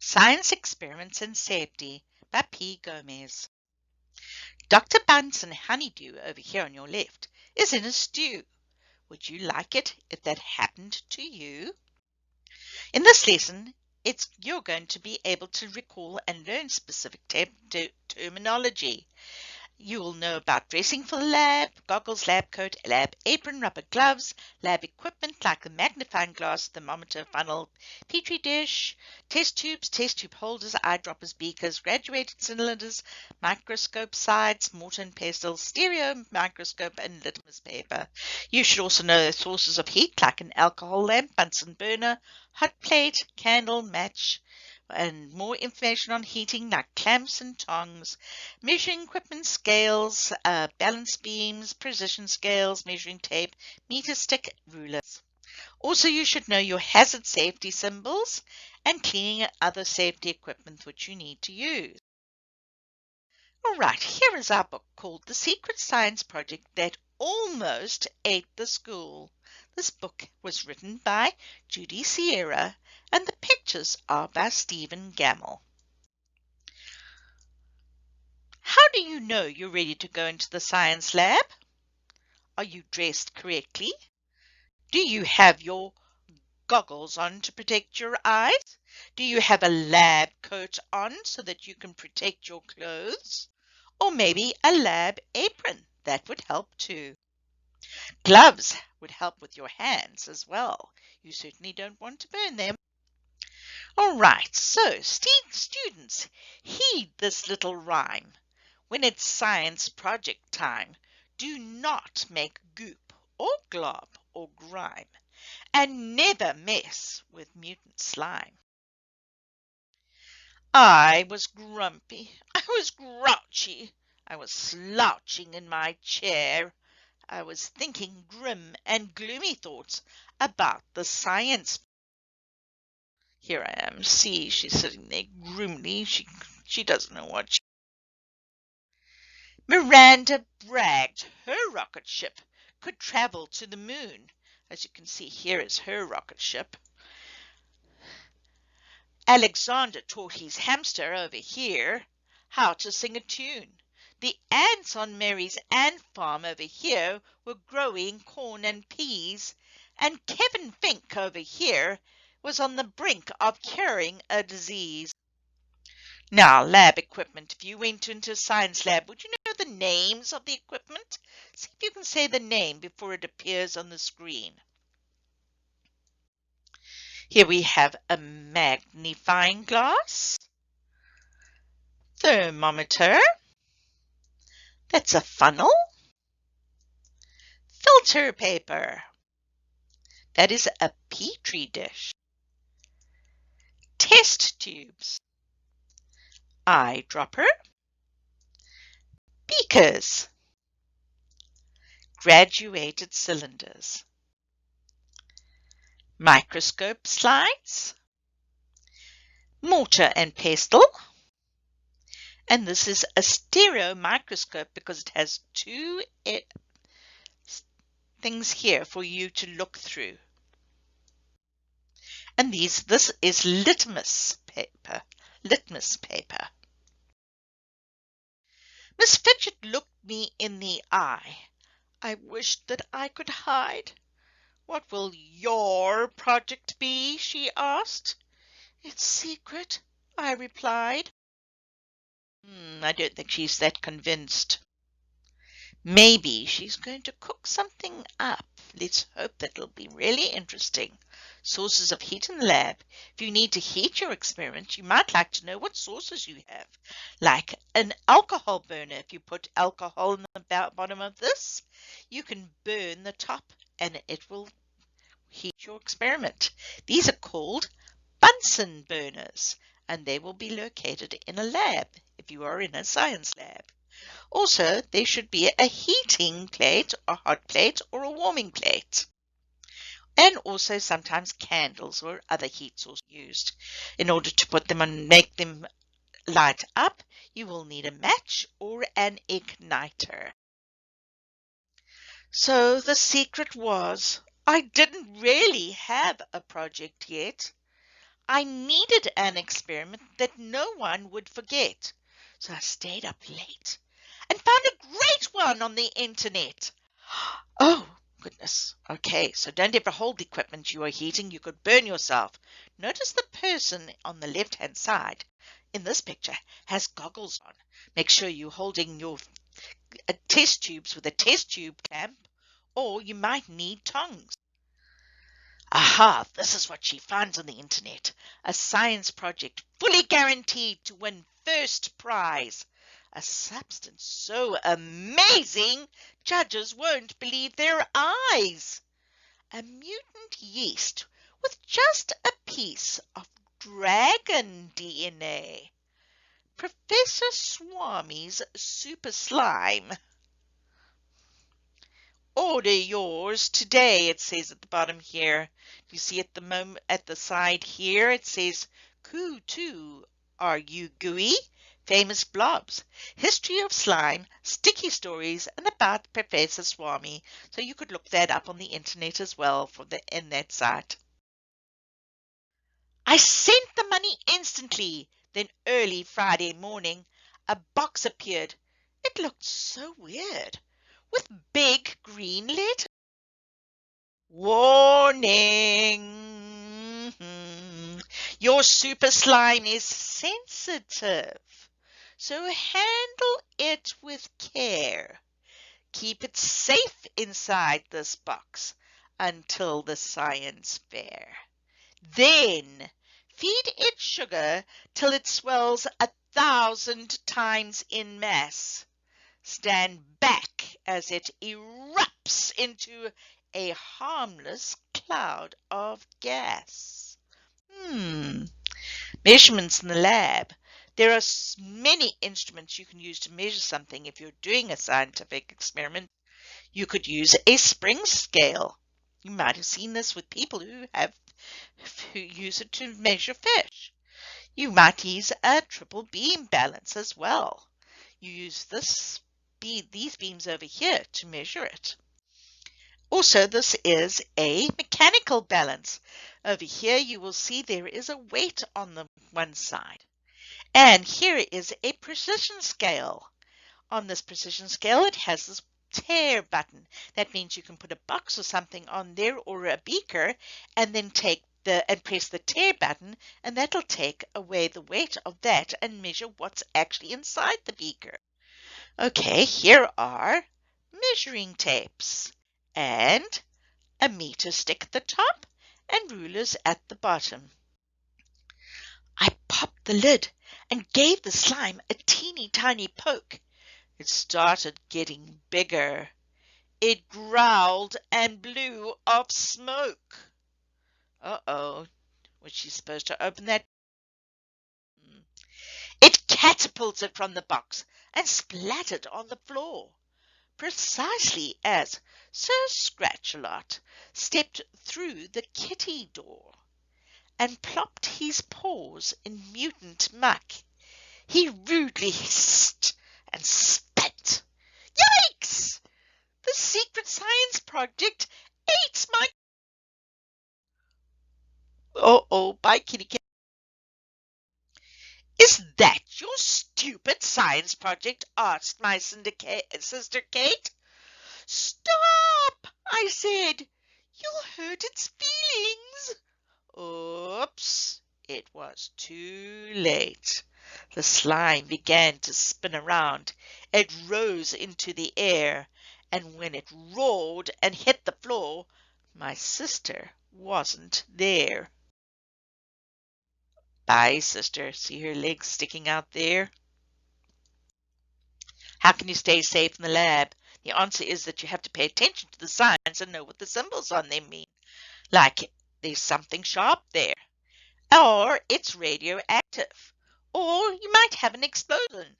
Science Experiments and Safety by P. Gomez. Dr. Bunsen Honeydew over here on your left is in a stew. Would you like it if that happened to you? In this lesson, you're going to be able to recall and learn specific terminology. You will know about dressing for the lab, goggles, lab coat, lab apron, rubber gloves, lab equipment like the magnifying glass, thermometer, funnel, petri dish, test tubes, test tube holders, eyedroppers, beakers, graduated cylinders, microscope sides, mortar and pestle, stereo microscope, and litmus paper. You should also know sources of heat like an alcohol lamp, Bunsen burner, hot plate, candle, match, and more information on heating like clamps and tongs, measuring equipment, scales, balance beams, precision scales, measuring tape, meter stick, rulers. Also, you should know your hazard safety symbols and cleaning other safety equipment which you need to use. All right, here is our book called The Secret Science Project That Almost Ate the School. This book was written by Judy Sierra and the pictures are by Stephen Gamble. How do you know you're ready to go into the science lab? Are you dressed correctly? Do you have your goggles on to protect your eyes? Do you have a lab coat on so that you can protect your clothes? Or maybe a lab apron, that would help too. Gloves would help with your hands as well. You certainly don't want to burn them. All right, so students, heed this little rhyme. When it's science project time, do not make goop or glob or grime, and never mess with mutant slime. I was grumpy, I was grouchy, I was slouching in my chair. I was thinking grim and gloomy thoughts about the science. Here I am. See, she's sitting there grimly. She doesn't know what. Miranda bragged her rocket ship could travel to the moon. As you can see, here is her rocket ship. Alexander taught his hamster over here how to sing a tune. The ants on Mary's ant farm over here were growing corn and peas, and Kevin Fink over here was on the brink of curing a disease. Now, lab equipment. If you went into a science lab, would you know the names of the equipment? See if you can say the name before it appears on the screen. Here we have a magnifying glass, thermometer, that's a funnel, filter paper, that is a petri dish, test tubes, eyedropper, beakers, graduated cylinders, microscope slides, mortar and pestle, and this is a stereo microscope because it has two things here for you to look through. And this is litmus paper. Miss Fidget looked me in the eye. I wished that I could hide. What will your project be? She asked. It's secret, I replied. I don't think she's that convinced. Maybe she's going to cook something up. Let's hope that it'll be really interesting. Sources of heat in the lab. If you need to heat your experiment, you might like to know what sources you have. Like an alcohol burner. If you put alcohol in the bottom of this, you can burn the top and it will heat your experiment. These are called Bunsen burners and they will be located in a lab if you are in a science lab. Also, there should be a heating plate, a hot plate, or a warming plate. And also sometimes candles or other heat sources used. In order to put them on, make them light up, you will need a match or an igniter. So the secret was, I didn't really have a project yet. I needed an experiment that no one would forget. So I stayed up late and found a great one on the internet. Oh, goodness. Okay, so don't ever hold the equipment you are heating. You could burn yourself. Notice the person on the left-hand side in this picture has goggles on. Make sure you're holding your test tubes with a test tube clamp, or you might need tongs. Aha, this is what she finds on the internet. A science project fully guaranteed to win first prize. A substance so amazing, judges won't believe their eyes. A mutant yeast with just a piece of dragon DNA. Professor Swami's super slime. Order yours today, it says at the bottom here. You see at the moment at the side here, it says Ku2. Are you gooey? Famous blobs. History of slime, sticky stories, and about Professor Swami. So you could look that up on the internet as well in that site. I sent the money instantly. Then early Friday morning, a box appeared. It looked so weird, with big green letters. Warning! Your super slime is sensitive, so handle it with care. Keep it safe inside this box until the science fair. Then feed it sugar till it swells 1,000 times in mass. Stand back as it erupts into a harmless cloud of gas. Measurements in the lab. There are many instruments you can use to measure something. If you're doing a scientific experiment, you could use a spring scale. You might have seen this with people who use it to measure fish. You might use a triple beam balance as well. You use these beams over here to measure it. Also, this is a mechanical balance. Over here, you will see there is a weight on the one side. And here is a precision scale. On this precision scale, it has this tare button. That means you can put a box or something on there or a beaker and then press the tare button, and that'll take away the weight of that and measure what's actually inside the beaker. Okay, here are measuring tapes and a meter stick at the top and rulers at the bottom. I popped the lid and gave the slime a teeny tiny poke. It started getting bigger. It growled and blew off smoke. Uh-oh, was she supposed to open that? It catapulted from the box and splattered on the floor, precisely as Sir Scratch-a-Lot stepped through the kitty door and plopped his paws in mutant muck. He rudely hissed and spat. Yikes! The secret science project ate my... Uh-oh, bye, kitty cat. Is that your stupid science project? Asked my sister Kate. Stop, I said. You'll hurt its feelings. Oops, it was too late. The slime began to spin around. It rose into the air, and when it roared and hit the floor, my sister wasn't there. Bye, sister. See her legs sticking out there? How can you stay safe in the lab? The answer is that you have to pay attention to the signs and know what the symbols on them mean. Like there's something sharp there, or it's radioactive, or you might have an explosion,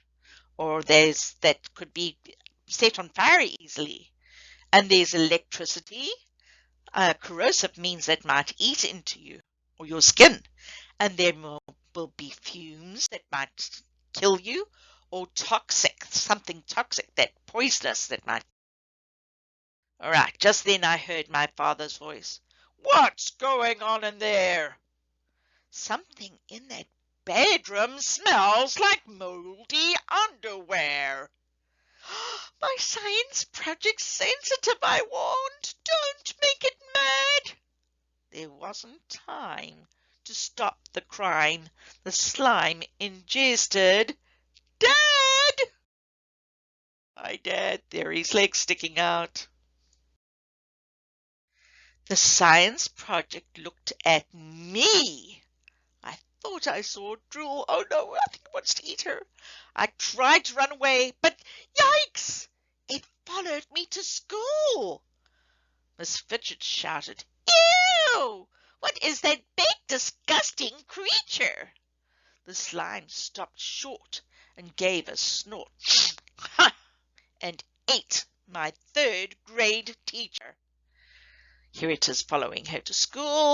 or that could be set on fire easily. And there's electricity. Corrosive means that might eat into you or your skin. And there will be fumes that might kill you, or toxic, something toxic, that poisonous that might. All right, just then I heard my father's voice. What's going on in there? Something in that bedroom smells like moldy underwear. My science project's sensitive, I warned. Don't make it mad. There wasn't time to stop the crime. The slime ingested Dad! My dad, there, his legs sticking out. The science project looked at me. I thought I saw drool. Oh no, I think it wants to eat her. I tried to run away, but yikes! It followed me to school. Miss Fidget shouted, Ew! What is that big, disgusting creature? The slime stopped short and gave a snort. And ate my third grade teacher. Here it is following her to school.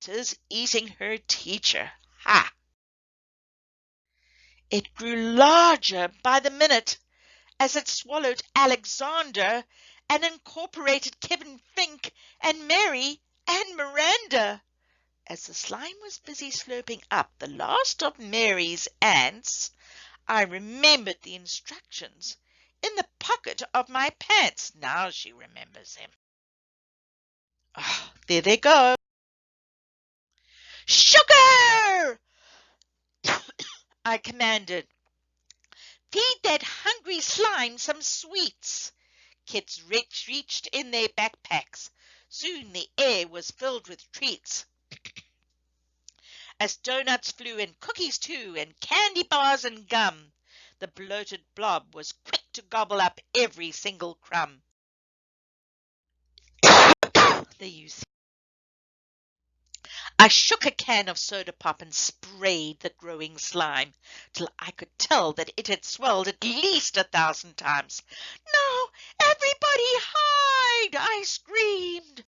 It is eating her teacher. Ha! It grew larger by the minute as it swallowed Alexander and incorporated Kevin Fink and Mary and Miranda. As the slime was busy slurping up the last of Mary's ants, I remembered the instructions in the pocket of my pants. Now she remembers them. Oh, there they go. Sugar! I commanded. Feed that hungry slime some sweets. Kids reached in their backpacks. Soon the air was filled with treats. As donuts flew and cookies too, and candy bars and gum, the bloated blob was quick to gobble up every single crumb. There you see. I shook a can of soda pop and sprayed the growing slime till I could tell that it had swelled at least 1,000 times. No, everybody hide! I screamed.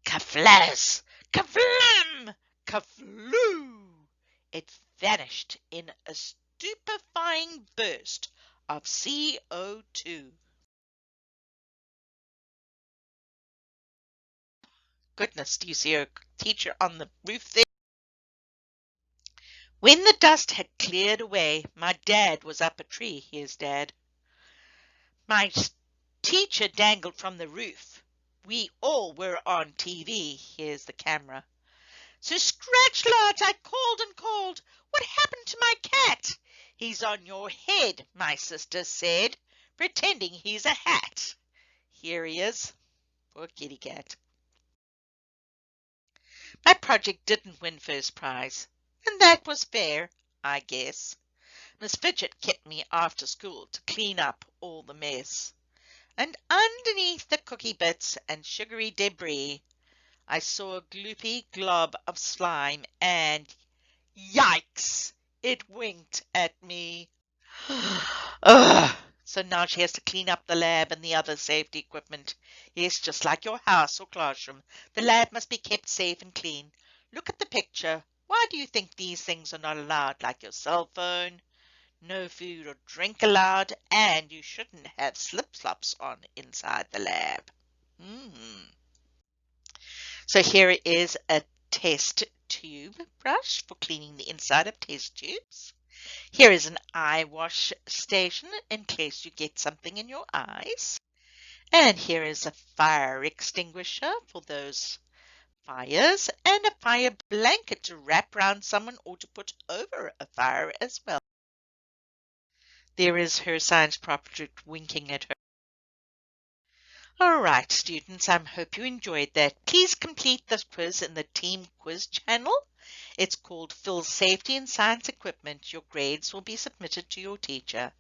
Kaflatus! Kaflam! Kafloo! It vanished in a stupefying burst of CO2. Goodness, do you see her teacher on the roof there? When the dust had cleared away, my dad was up a tree. Here's Dad. My teacher dangled from the roof. We all were on TV. Here's the camera. So scratch, lads, I called and called. What happened to my cat? He's on your head, my sister said, pretending he's a hat. Here he is. Poor kitty cat. My project didn't win first prize, and that was fair, I guess. Miss Fidget kept me after school to clean up all the mess. And underneath the cookie bits and sugary debris, I saw a gloopy glob of slime and, yikes, it winked at me. Ugh. So now she has to clean up the lab and the other safety equipment. Yes, just like your house or classroom. The lab must be kept safe and clean. Look at the picture. Why do you think these things are not allowed, like your cell phone? No food or drink allowed, and you shouldn't have slip-flops on inside the lab. So here is a test tube brush for cleaning the inside of test tubes. Here is an eye wash station in case you get something in your eyes. And here is a fire extinguisher for those fires, and a fire blanket to wrap around someone or to put over a fire as well. There is her science project winking at her. All right, students, I hope you enjoyed that. Please complete this quiz in the Team Quiz channel. It's called Fill Safety and Science Equipment. Your grades will be submitted to your teacher.